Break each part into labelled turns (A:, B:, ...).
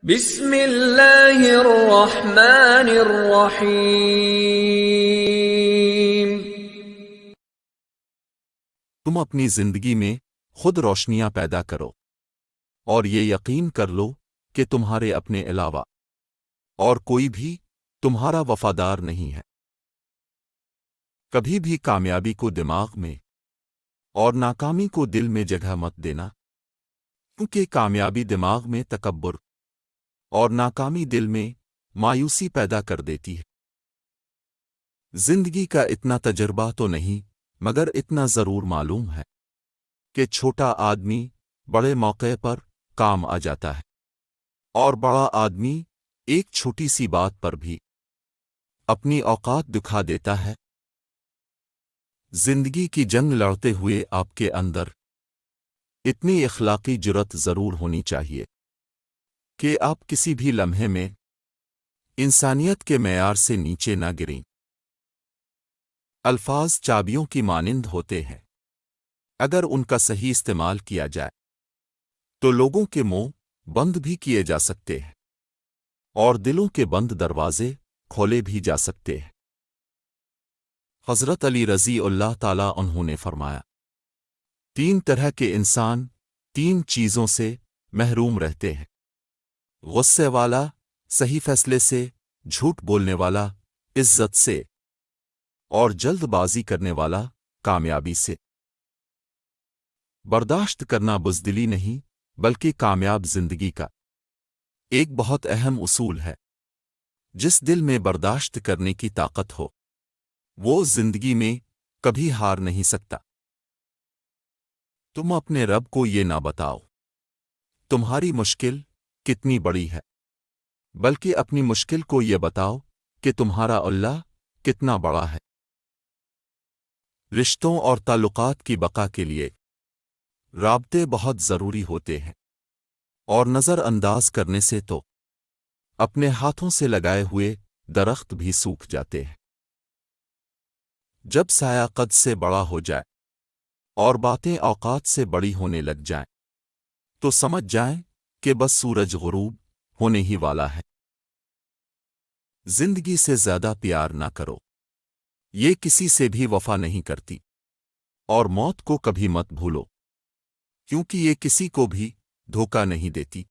A: بسم اللہ الرحمن الرحیم۔
B: تم اپنی زندگی میں خود روشنیاں پیدا کرو اور یہ یقین کر لو کہ تمہارے اپنے علاوہ اور کوئی بھی تمہارا وفادار نہیں ہے۔ کبھی بھی کامیابی کو دماغ میں اور ناکامی کو دل میں جگہ مت دینا، کیونکہ کامیابی دماغ میں تکبر اور ناکامی دل میں مایوسی پیدا کر دیتی ہے۔ زندگی کا اتنا تجربہ تو نہیں، مگر اتنا ضرور معلوم ہے کہ چھوٹا آدمی بڑے موقع پر کام آ جاتا ہے اور بڑا آدمی ایک چھوٹی سی بات پر بھی اپنی اوقات دکھا دیتا ہے۔ زندگی کی جنگ لڑتے ہوئے آپ کے اندر اتنی اخلاقی جرات ضرور ہونی چاہیے کہ آپ کسی بھی لمحے میں انسانیت کے معیار سے نیچے نہ گریں۔ الفاظ چابیوں کی مانند ہوتے ہیں، اگر ان کا صحیح استعمال کیا جائے تو لوگوں کے منہ بند بھی کیے جا سکتے ہیں اور دلوں کے بند دروازے کھولے بھی جا سکتے ہیں۔ حضرت علی رضی اللہ تعالیٰ عنہ نے فرمایا، 3 طرح کے انسان 3 چیزوں سے محروم رہتے ہیں: غصے والا صحیح فیصلے سے، جھوٹ بولنے والا عزت سے، اور جلد بازی کرنے والا کامیابی سے۔ برداشت کرنا بزدلی نہیں بلکہ کامیاب زندگی کا ایک بہت اہم اصول ہے۔ جس دل میں برداشت کرنے کی طاقت ہو وہ زندگی میں کبھی ہار نہیں سکتا۔ تم اپنے رب کو یہ نہ بتاؤ تمہاری مشکل کتنی بڑی ہے، بلکہ اپنی مشکل کو یہ بتاؤ کہ تمہارا اللہ کتنا بڑا ہے۔ رشتوں اور تعلقات کی بقا کے لیے رابطے بہت ضروری ہوتے ہیں، اور نظر انداز کرنے سے تو اپنے ہاتھوں سے لگائے ہوئے درخت بھی سوکھ جاتے ہیں۔ جب سایہ قد سے بڑا ہو جائے اور باتیں اوقات سے بڑی ہونے لگ جائیں تو سمجھ جائیں کہ بس سورج غروب ہونے ہی والا ہے۔ زندگی سے زیادہ پیار نہ کرو، یہ کسی سے بھی وفا نہیں کرتی، اور موت کو کبھی مت بھولو کیونکہ یہ کسی کو بھی دھوکہ نہیں دیتی۔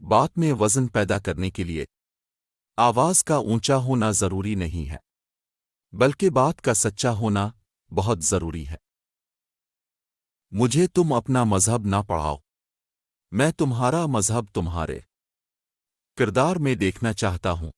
B: بات میں وزن پیدا کرنے کے لیے آواز کا اونچا ہونا ضروری نہیں ہے، بلکہ بات کا سچا ہونا بہت ضروری ہے۔ مجھے تم اپنا مذہب نہ پڑھاؤ، میں تمہارا مذہب تمہارے کردار میں دیکھنا چاہتا ہوں۔